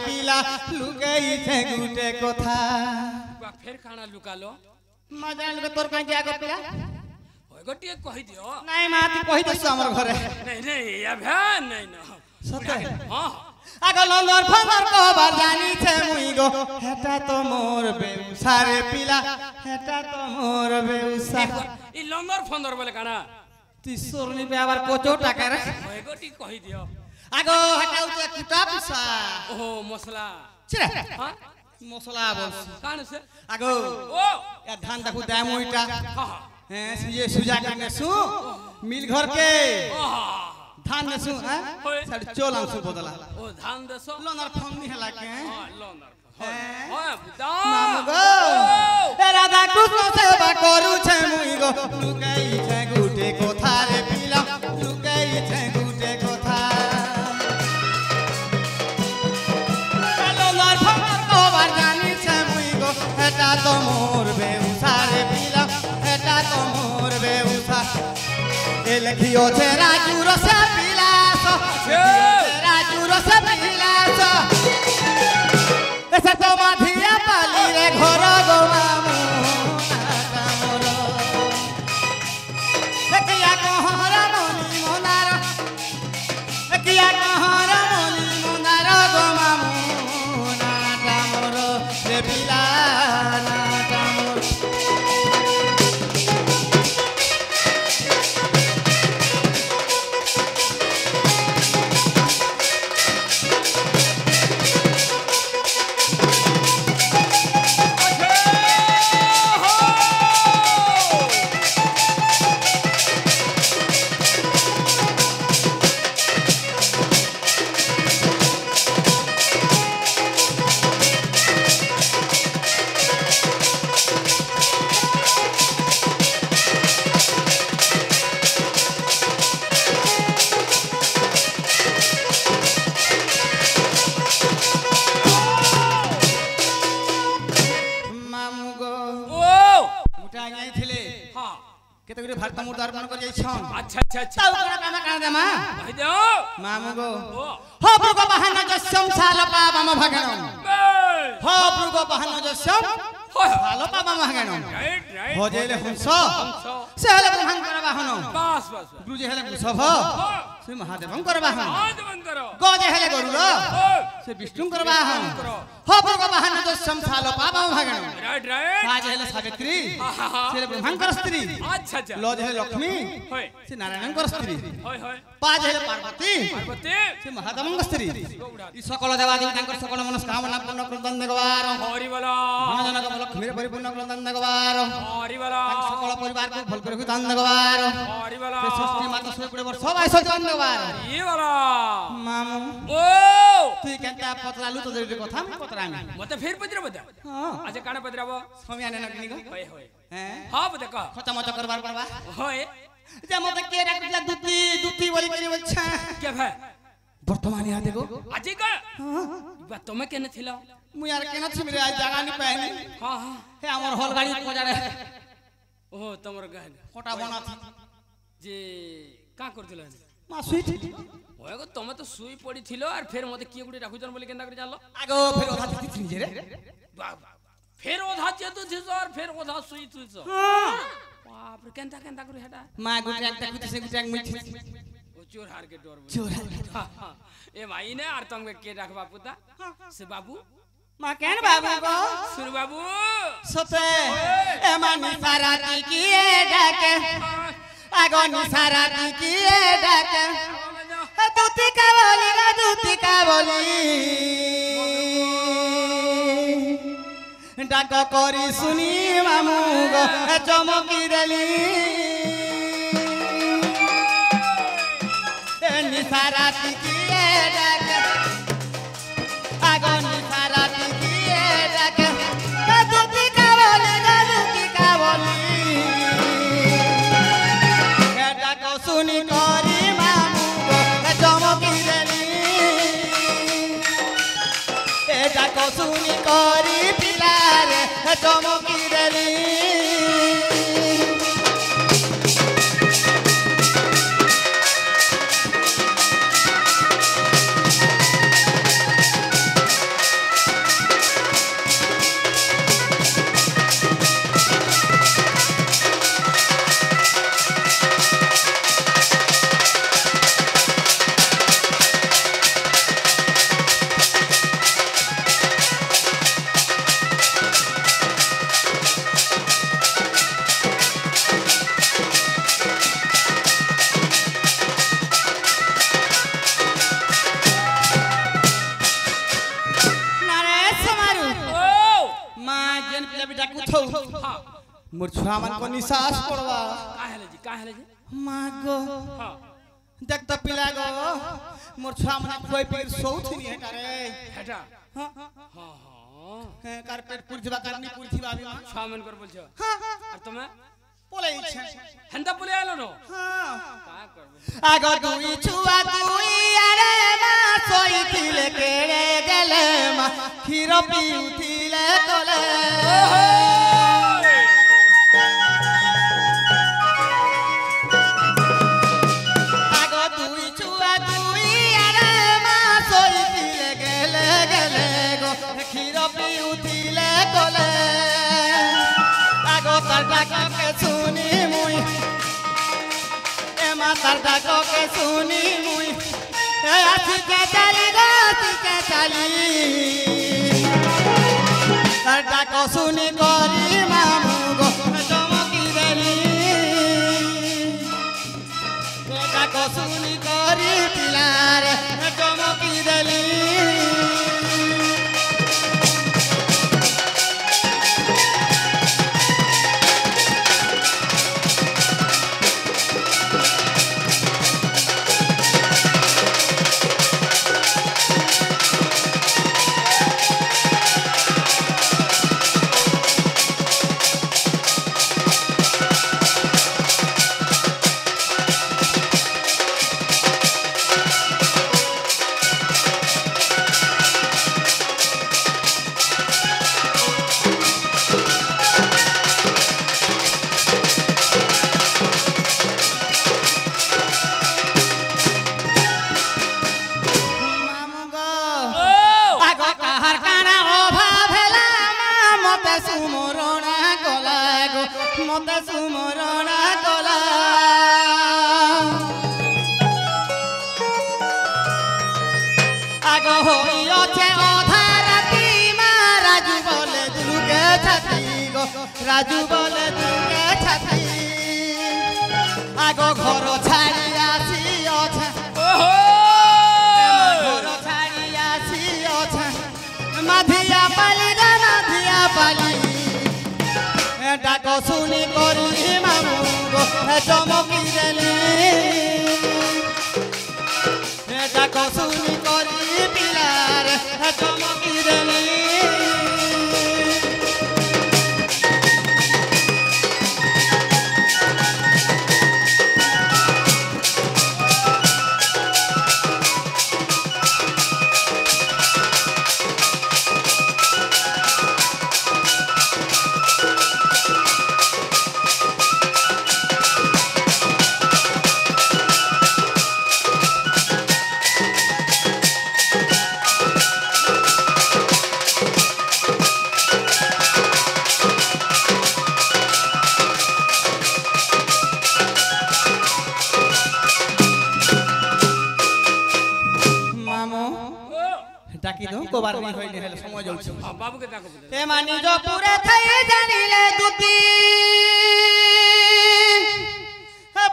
পিলা লুকাইছে গুটে কথা ফের কাଣା লুকালো মা জানবে তোর কাই কি আগত পিলা ওই গটিয়ে কই দিও নাই মা তুই কই দছ আমার ঘরে নাই নাই এ ভ্যান নাই না সতে হ্যাঁ আগো লন্দর ফন্দর কবার জানিছে মুই গো হেটা তো মোর বেউসারে পিলা হেটা তো মোর বেউসা এই লন্দর ফন্দর বলে কানা তুই সরনি বে আবার কচো টাকা রে ওই গটি কই দিও আগো হেটাও তো কুটা পিসা ও মশলা ছিরে হ্যাঁ মশলা বলছ কান সে আগো ও এ ধান দেখু দাম ওইটা হ্যাঁ হ্যাঁ সুজে সুজা কে নেসু মিল ঘর কে হ্যাঁ ধান নেসু হ্যাঁ সাড়ে চল আমসু বদলা ও ধান দেছো লন্দর ফন্দি হেলা কে হ্যাঁ লন্দর হ্যাঁ হ্যাঁ বুদা মামু গো এ রাধা কৃষ্ণ সেবা করুছে মুই গো লুকাইছে গুটে কথা রে পিলা লুকাইছে গুটে কথা লন্দর ফন্দর কবার জানিছে মুই গো এটা তো মোর বেউসা রে পিলা এটা তো মোর বেউসা এ লেখিও ছে রাজু রসে বিলাস রাজু রসে বিলাস এসে তো মাধিয়া পালি রে ঘর গো মামু নাটামর কিয়া কহর মনি মনার কিয়া কহর মনি মনার গো মামু নাটামর রে পিলা নাটামর মামু গো ও উঠা যাইছিলে হ্যাঁ কেতে গুরে ভাত মুর দর্পণ করে যাইছন আচ্ছা আচ্ছা আচ্ছা তাও করা কামা কানা দেমা কই দিও মামু গো ও হো প্রগ বাহানা জসম সাল পাবম ভাগণম বেশ হো প্রগ বাহানা জসম হয় সাল পাবম ভাগণম রাইট রাইট हो जेले हंस হংস सेहले ब्रह्मण करबा हन বাস বাস गुरुजी हेले गुसभ से महादेवं करबा हन হাত বন্ধ করো गजे हेले गरुड़ ও से विष्णु करबा हन हो प्रग बाहन जो संसाल पाबम भागण রাইট রাইট आज हेले सावित्री से ब्रह्मण कर स्त्री আচ্ছা আচ্ছা लज हेले लक्ष्मी হয় से नारायण कर स्त्री হয় হয় पाज हेले पार्वती পার্বতী से महादेवं स्त्री ई सकल देवादेवी तांकर सकल मनस्कामना पूर्ण कृतन देगवार হরি বলা जनक लक्ष्मी परिपूर्ण कृतन देगवार হরি বলা सकल परिवार को भल कर दान देगवार হরি বলা से सृष्टि माता सोई पड़े बर सब आइसो दान देगवार ই বলা मामू ও তুই কেনটা পতলালু তো যে কথা আমি পতরামি মতে ফের পত্র বদা হ্যাঁ আচ্ছা কানা পত্রাব সময় আনে না কিনি গো হয় হয় হ্যাঁ হ্যাঁ বদা ক খতা মত করবার পড়বা হয় যে মতে কে রাখলা দুতি দুতি বলি করি বলছা কে ভাই বর্তমানে আ দেখো আজি কা বা তুমি কেন ছিল মুই আর কেন ছিমি রে আজ জাগা নি পাইনি হ্যাঁ হ্যাঁ হে আমার হল গাড়ি পজারে ও তোমার গান কটা বনাছি যে কা করছিল মা সুইট ওই গো তুমি তো শুই পড়িছিল আর ফের মতে কি গুড়ি রাখুছন বলি কেনটা করে জানলো আগো ফের ওঠা দিতি নিজে রে বাবা ফের ওধা যেতু ছিস আর ফের ওধা শুই তুইছ বাপ রে কেনটা কেনটা করে হেটা মা গুটে একটা কুতিছে গুটে এক মুইছি ও চোর হার के डर চোর ए भाई ने আর তুমি কে রাখবা পুতা সে বাবু মা কেন বাবু গো সুর বাবু সতে এ মানি সারাতি কি ডাকে আগনি সারাতি কি ডাকে দুতি কাবলি রে দুতি কাবলি ডাক করি শুনি মামু গো চমকি দেলি নিসারাতি কি ডাকে আগনি সারাতি কি ডাকে দুতি কাবলি রে দুতি কাবলি ডাক শুনি করি মামু গো চমকি দেলি ডাক শুনি করি পিলারে চমকি দেলি छौ हां मोर छुआ मन को निसास पड़वा का हेले जी मागो हां देख त पिला गो मोर छुआ मन कोई पीर सौथ नहीं है रे हेटा हां हां हां कारपेट पुरथिबा करनी पुरथिबा भी छुआ मन कर बोलछो हां और तुमे बोले इच्छा हंदा बोले आलो नो हां का करबो आगो दुई छुआ दुई अरे मा सोईथिले केड़े गेले मा खीर पिउथिले तले आगो दुई छुआ दुई अरे मा सोईथिले गेले गेले गो खीर पिउथिले तले आगो करटा के सुनी मुई करता को के सुनी मुई आसी के चली करता को सुनी करी मामू गो चमकी देली करता को सुनी करी पिलार चमकी देली मते सुमरणा कला आगो होई अछे अधारती मा राजू बोले दुलुके छाती गो राजू बोले दुलुके छाती आगो घर छाड़ी आसी अछे ओहो घर छाड़ी आसी अछे माधिया पाली डाको सुनी करी मामू गो चमकी देली डाको सुनी करी पिलार चमकी देली डाकी दो को बार नहीं होई हेले समय जाउछ हां बाबू के डाको ते मानी जो पूरे थई जानिले दुती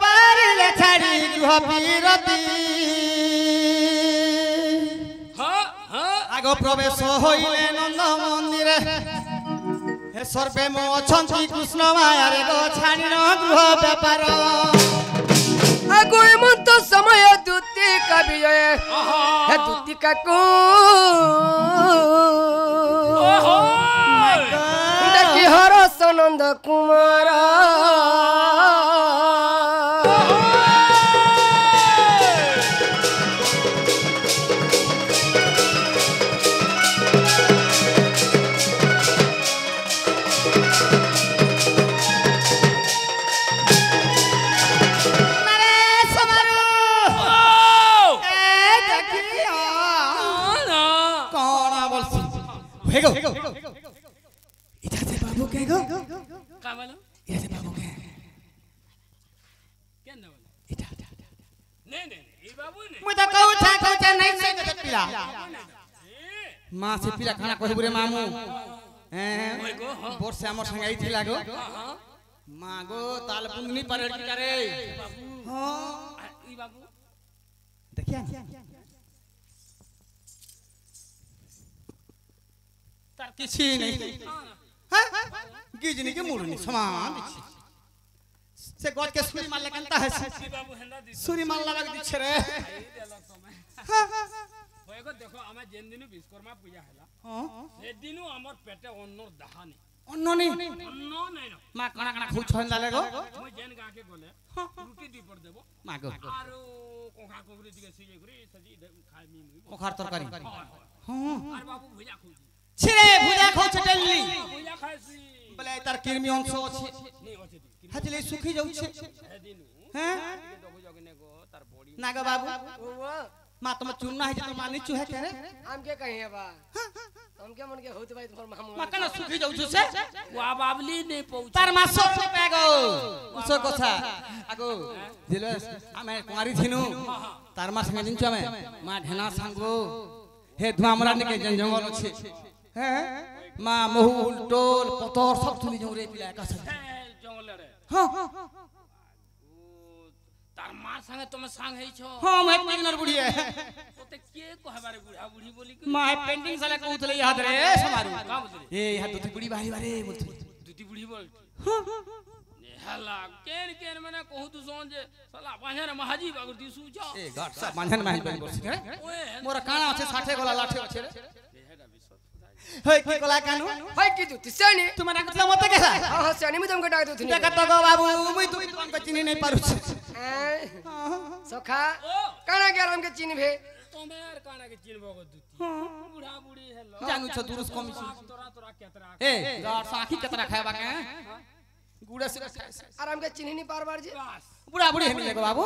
बारिले छाड़ी गृह पीरती हां हां आगो प्रवेश होइले नंद मंदिरे हे सर्वे मो अछंती कृष्ण माया रे गो छाड़ी न गृह व्यापार आगो एमंत समय दुती कबिये हे दुती का को ओहो देखि हर सनंद कुमार हेगो इधर से बाबू के गो का बोलो इधर से बाबू के क्या ना बोलो इधर नहीं नहीं ये बाबू ने मुझे कहू छा नहीं से के पिला मां से पिला खाना कहबू रे मामू हैं बोर से हमर संग आई थिला गो मां गो ताल पुंगनी पर की करे हां ई बाबू देखिया तार किछि नहीं हां গিজনি কি মুড়নি সমান দিচ্ছে সে গজকে সুরি মারলে কেনতা হইছে বাবু হেন্দা দি সুরি মারলা লাগ দিচ্ছে রে হয়গো দেখো আমার যেন দিনু বিশ্বকর্মা পূজা হলা সেদিনু আমার পেটে অন্নর দাহা নেই অন্য নেই অন্ন নাই না মা কানা কানা খুঁজ হইলা লাগো মই যেন গাকে গলে রুটি দি পড় দেব মা গো আর কোকা কোকরি দিকে সিজে করে সজি খাই মি মুই ওখার তরকারি আর বাবু ভুজা খুঁজি ছিরে ভুজা খাওছে টেললি ভুজা খাইছি বলে তার কিরমি অংশ আছে নি আছে দি হাতিলে শুকি যাচ্ছে সেদিনু হ্যাঁ দিকে ডবু জগনে গো তার বডি না গো বাবু वो মা তোমার চুন্না হইছে তো মানি চুহে কে রে हम क्या कहे बा हम क्या मन के होते भाई तुम्हारे मामू মা কেন শুকি যাচ্ছে সে ওয়া বাবলি নে পৌঁছ তার মা সব পেগো উসো কথা আগো দিলে আমি কুমারী থিনু তার মা সঙ্গে দিনছু আমি মা ঢেনা সাঙ্গো হে ধুয়া আমরা নিকে জঙ্গল আছে হ্যাঁ মা মহুল টোল পতর সব তুলি যাও রে পিলা কাছে জঙ্গলে রে হ্যাঁ তার মার সঙ্গে তুমি সাং হইছো হ্যাঁ मैं पेंटर बुढ़िया তোতে কে কহবারে বুড়া বুড়ি বলি কি मैं पेंटिंग साला कहतले याद रे समारू का বলছিস ए यहाँ दुधी बुढ़ी बारी बारे बोलते দুটি বুড়ি বল নেহালা কেন কেন মানে কহু তু সোন যে সালা বাহারে মহাজি বাগুর দিসু ছ ए गाट सब मानन महल बन बोल सके ওয়ে मोर काना আছে 60 गोला लाठे আছে रे হেডা বিশ্বত होय की गोला कानू भाई की तू तिसनी तू मना कतला मत केला हां हां सनी में तुमको डाक दो थी देखत तो गो बाबू मुई तू तुमको चिनी नहीं पारू सखा ओ काना के राम के चिन्ह भे তোমের কানা কে চিনবো গো দুটি বুড়া বুড়ি হেলো जानू छ दुरुस कमी তোরা তোরা কেতরা ए गाट साखी कतरा खायबा के गुड़ा से खाय आराम के चिन्ह नहीं पार बार जी বাস बुढ़ा बुढ़ी हेमी लेगो बाबू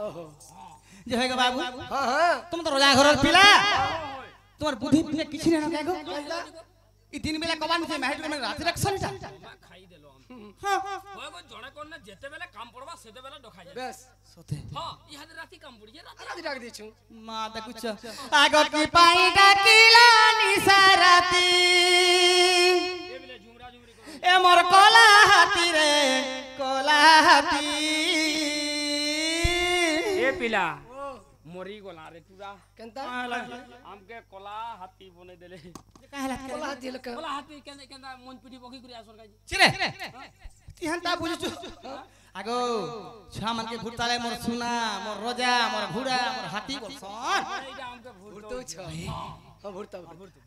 ओहो जे होय गो बाबू हां हां तुम तो रोजा घर पिला তোমার বুদ্ধি পিনে কিছু না দেখো এই দিন বেলা কবান সে মাইট মানে রাতে রাখছনটা মা খাই দেলো আমি হ্যাঁ ওই গো জড়ে কোন না যেতে বেলা কাম পড়বা সেতে বেলা ডখা যায় बस সতে হ্যাঁ ইহাদের রাতি কাম পড়ি যায় রাতি रात डाक दी छु মা দেখুছ আগ কি পাই ডাকিলা নিসারাতি এ বেলা ঝুমরা ঝুমরি করে এ মোর কলা হাতি রে কলা হাতি এ পিলা মরি গলা রে তুরা केनता আমকে কলা হাতি বনে দেলে কাহলা बोला दिल का কলা হাতি কেন কেন মন পিটি বকি করে আসর কাজ চিরে ইহানটা বুঝছু আগো ছুয়া মানকে ভুরতালে মোর সোনা মোর রোজা মোর ঘোড়া মোর হাতি বলছন এইটা আমকে ভুল भूरतो छ हां भूरता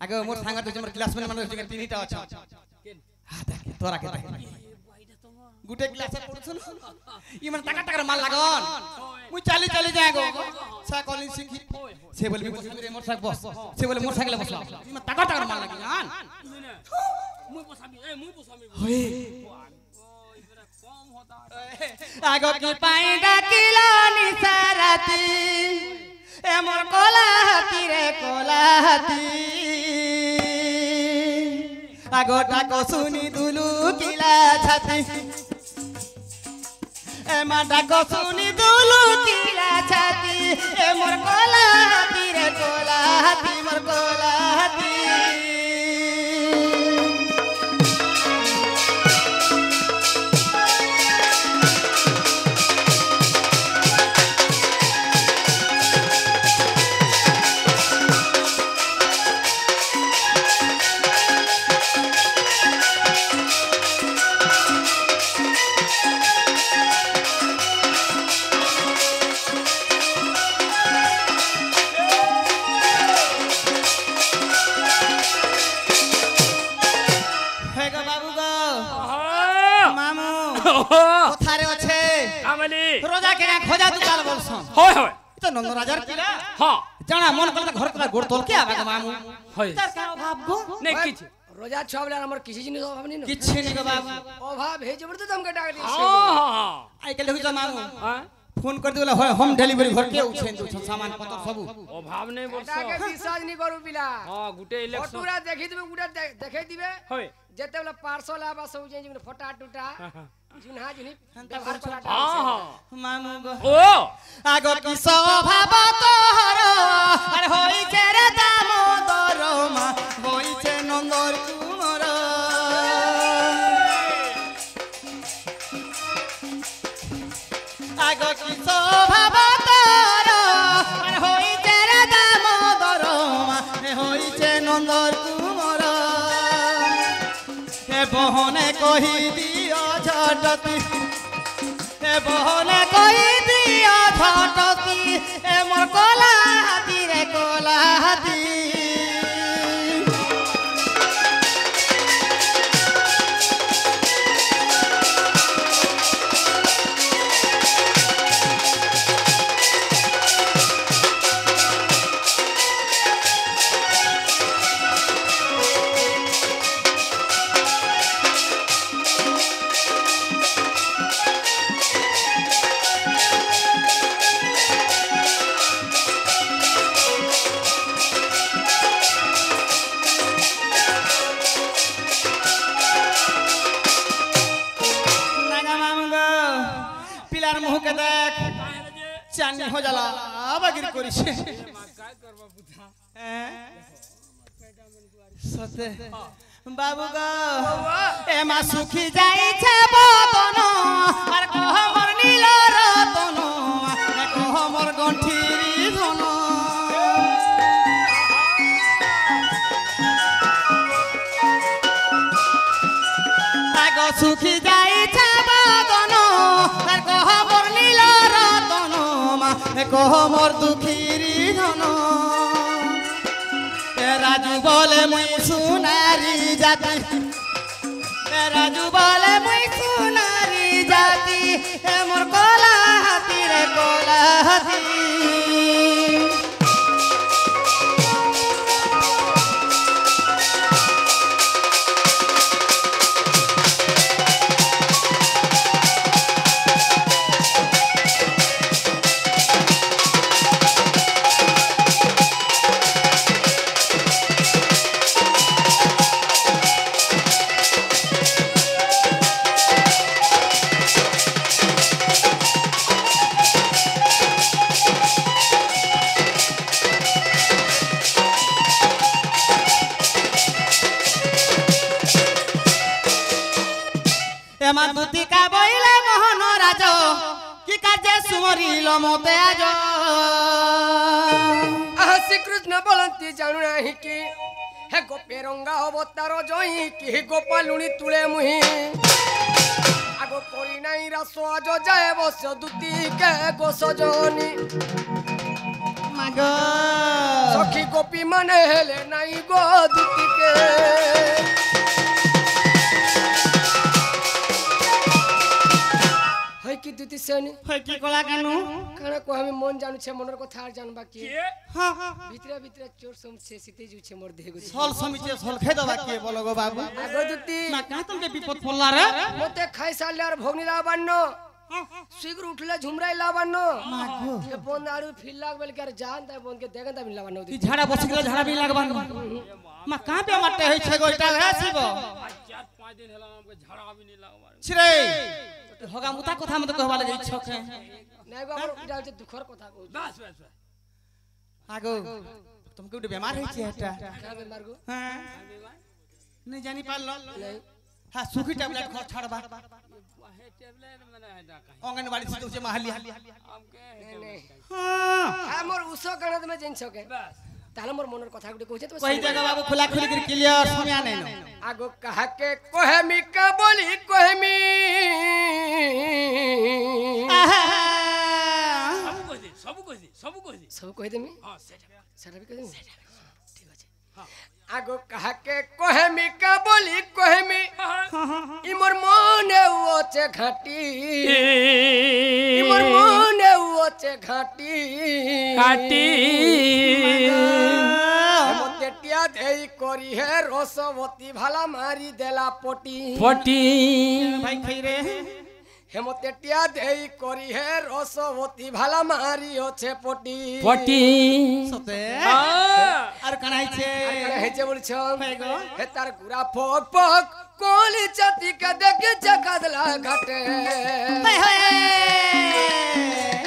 আগো মোর সাঙ্গা তো মোর ক্লাসমেট মানে হচ্ছে তিনটা আছে কেন হা দেখ তোরা কে দেখ এ বাইটা তোমার গুটে ক্লাসে পড়ছন ই মানে টাকা টাকা মাল লাগন মুই চালি চালি যাই গো সা কলিং শিখি সে বলে মোর সাক বস সে বলে মোর সাইকেলে বসলা ই মানে টাকা টাকা মাল লাগি জান মুই বসাবি এ মুই বসাবি হই ও ইবরা কম হতা আগো কি পাই ডাকিলা নিসারাতি এ মোর কলা হাতি রে কলা হাতি আগো ডাকো শুনি দুলু কিলা ছাতি এ মা ডাকো শুনি দুলু কিলা ছাতি এ মোর কলা হাতি রে কলা হাতি মোর কলা হাতি হে গো বাবু গো মামু কোথারে আছে কামলি রোজা কেনা খোঁজা দুকাল বলছন হয় হয় তো নন্দ রাজার কিলা হ্যাঁ জানা মন করলে ঘর তোলা গোড় তোল কে আবে গো মামু হয় তার কাও ভাব গো নেই কিছু रोजा छबले हमर किसी जिनिस अभाव नहीं न কিচ্ছে নি গো বাবু अभाव है जबरदस्त हमके डाक दी হ্যাঁ আই কালে হইছ মামু হ্যাঁ ফোন করে দিলে হয় হোম ডেলিভারি ঘর কে উছেন দুছ সামান পত্র সব অভাব নেই বলছ डाके विश्वास नहीं करू पिला হ্যাঁ গুটে ইলেকশন फटुरा देखि दिबे गुडा देखै दिबे হয় जेते वाला पार्सल आबा सब जे जिन फटा टूटा जुनहा जुनी व्यवहार पला হ্যাঁ হ্যাঁ মামু গো ও আগ কি স্বভাব তোহর আর হইছে রে দামোদর মা হইছে নন্দর কুমর আগ কি স্বভাব তোর আর হইছে রে দামোদর মা হইছে নন্দর কুমর হে बहने कही दियो झटती ए बहने कही दियो झटती ए मोर कोला हाथी रे कोला हाथी चानी हो जाला आबागिरी करिছে सते बाबू गो ए मा सुखी जाइছে बदन আর কহ মোর নীল রতন কহ মোর গণ্ঠিরি ধন আগো সুখী যাইছে বদন আর কহ মোর নীল कह मोर दुखीरी धन राजू बोले मुई सुनारी जाति राजू बोले मुई सुनारी जाति मोर कोला हाथी रे कोला हाथी दुती का बोले मोहन राज कि काजे सुमरिल मते आज श्री कृष्ण बोलती जानू नाही कि हे गोपे रंगा अवतार जई कि गोपालुनी तुले मुही आगो परी नाही रास आज जाए बस दुती के गो सजनी मागो सखी गोपी माने हेले नाही गो दुती के कि दुती सेनी है कि कोला कानु खाना को हम मन जानू छे मनर कथा आर जानबा कि हां भीतरे भीतरे चोर सम छे सीते जु छे मोर देहगो sol समिचे sol खे दबा के बोलो गो बाबू आगो दुती ना का तुमके विपद पड़ला रे मते खाई साल यार भोगनी लाबानो शीघ्र उठले झुमराई लाबानो मागो ये बोन आड़ू फिर लाग बेल कर जान त बोन के देखन त लाबानो ई झाड़ा बसी गेल झाड़ा भी लागबान मा का पे मटे होई छे गोइटा हे शिव 4-5 दिन हला हमके झाड़ा भी नहीं लागबा छिरे होगा मुता कथा मत कहबा लगे छक नहीं बाबू इटा जे दुखर कथा को बस बस आगो तुमके उठे बीमार होई छे हटा का बीमार गो हां नहीं जानी पाल नहीं हां सुखी टैबलेट खा छाड़बा हे टैबलेट मैंने हटा कहीं आंगनबाड़ी से तुझे महली हमके नहीं हां हमर उसो गणत में जिन सके बस ताले मोर मनर कथा गुटे कहजे तो कोई जगह बाबू खुला खुली कर क्लियर सुनिया नहीं आगो कहा के कोहेमी का बोली कोहेमी सब कह देमी हां सेटा भी कह देमी ठीक আছে आगो कहा के कोहेमी का बोली कोहेमी इमोर मने ओचे घाटी इमोर मने ओचे घाटी काटी मते टिया देई करी है रसवती भाला मारी देला पटी पटी भाई खई रे हेमते टिया देई करी है रसवती भाला मारी ओछे पटी पटी सते हां আর কানাই ছে আর হেজে বলছো ভাই গো হে তার গুড়া ফক ফক কোলি চাতি কে দেখে চকাদলা ঘাটে হায় হায়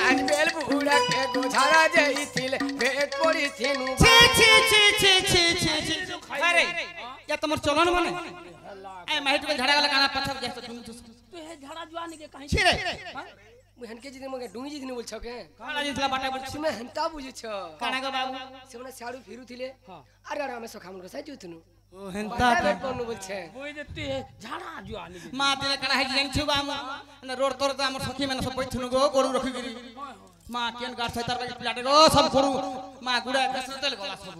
আজ বেল বুড়া কে গোঝাড়া যাইছিল বেক পড়ি থিনু ছি ছি ছি ছি ছি ছি ছি আরে या तमर चलन माने ए माइट के झाड़ा वाला गाना पत्थर जैसे तुम तो हे झाड़ा जुआन के कहीं छी रे मुई हनके जिदिन मगे डुंगी जिदिन बोल छ के काना जितला बाटा बोल तुमे हंता बुझी छ काना गो बाबू से मने साडू फिरु थिले अरे अरे हमें सखा मुनको साइजु तुनु ओ हेंता बाटा बेट कोन बोल छ बोई देते झाड़ा जो आने दे मा तेरे काना है जान छु बाबू ना रोड तोर त हमर सखी मेन सब बैठनु गो गोरु रखि गिरी मा केन गाठ छ तार प्लाटे गो सब गोरु मा गुडा कसर तेल गला सब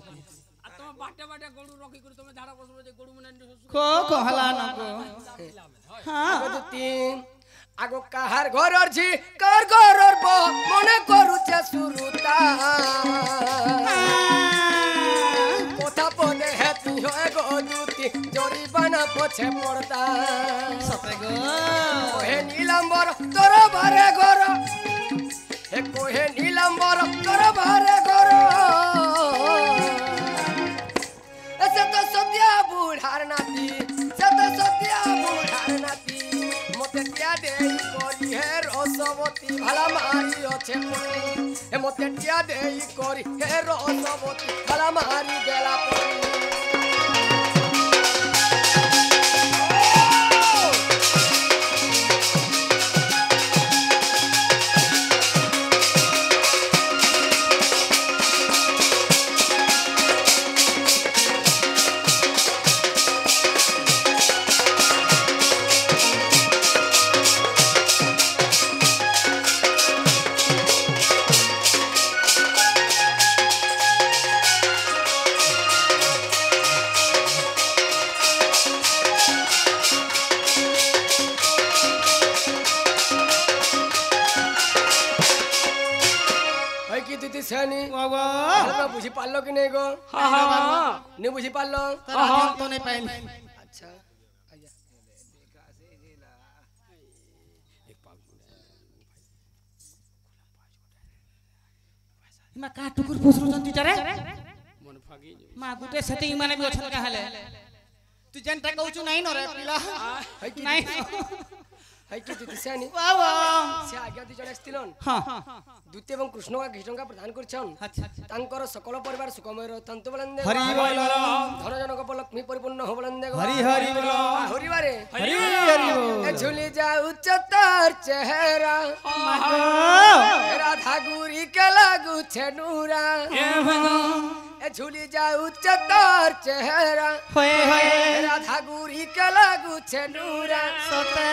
आ तुम बाटे बाटे गोड़ू रखी कर तुम झाड़ा बसबो जे गोड़ू मने को हला न को हां आगो तीन आगो काहार घर अर्जी कर घर और बो मने करूचे सुरुता कोथा पदे हेतु होए गो दुती जोरी बना पछे पड़ता सते गो कोहे नीलंबर तोर बारे घर हे कोहे नीलंबर तोर बारे घर ऐसे तो सत्या बुढ़ार नाती से तो सत्या बुढ़ार नाती मोते क्या देई करी हे रसवती भला मारी अछे पड़ी हे मोते क्या देई करी हे रसवती भला मारी देला पड़ी सेनी बाबा हल्का बुझी पालो कि नहीं गो हां हां नहीं बुझी पालो हां तो नहीं पाइल अच्छा आया मा का टुकुर फुसरु जंती तारे मन फागी मा गुटे सते माने भी अछन का हले तू जनता कहू नहीं न रे पिला नहीं है कि दिदी सेनी बाबा से आज्ञा दी जण स्थिलन हां द्वितीय एवं कृष्ण का घिटंगा प्रदान करछन अच्छा तांकर सकल परिवार सुखमय तंतु बलंदे हरि बोल धन जनक लक्ष्मी परिपूर्ण हो बलंदे हरि हरि बोल हरि बारे हरि हरि बोल ए झूली जाऊ चतर चेहरा राधा गुरी के लागू छे नूरा ए झूली जाऊ चतर चेहरा होए होए राधा गुरी के लागू छे नूरा सते